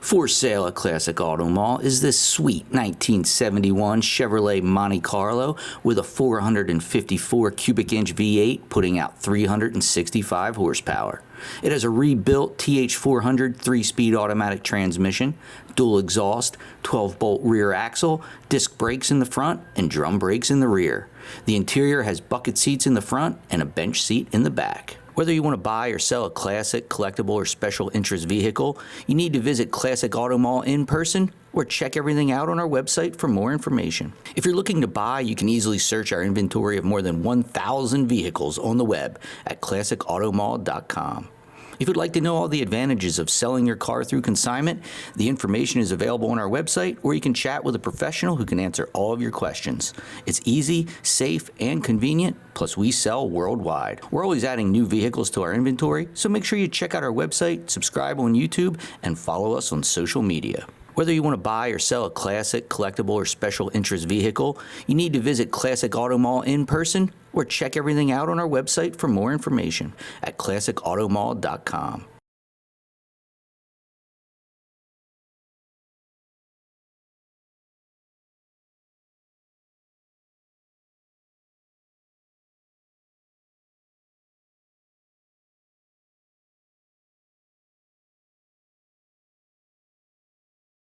For sale at Classic Auto Mall is this sweet 1971 Chevrolet Monte Carlo with a 454 cubic inch V8 putting out 365 horsepower. It has a rebuilt TH400 3-speed automatic transmission, dual exhaust, 12-bolt rear axle, disc brakes in the front, and drum brakes in the rear. The interior has bucket seats in the front and a bench seat in the back. Whether you want to buy or sell a classic, collectible, or special interest vehicle, you need to visit Classic Auto Mall in person or check everything out on our website for more information. If you're looking to buy, you can easily search our inventory of more than 1,000 vehicles on the web at classicautomall.com. If you'd like to know all the advantages of selling your car through consignment, the information is available on our website, or you can chat with a professional who can answer all of your questions. It's easy, safe, and convenient, plus we sell worldwide. We're always adding new vehicles to our inventory, so make sure you check out our website, subscribe on YouTube, and follow us on social media. Whether you want to buy or sell a classic, collectible, or special interest vehicle, you need to visit Classic Auto Mall in person or check everything out on our website for more information at classicautomall.com.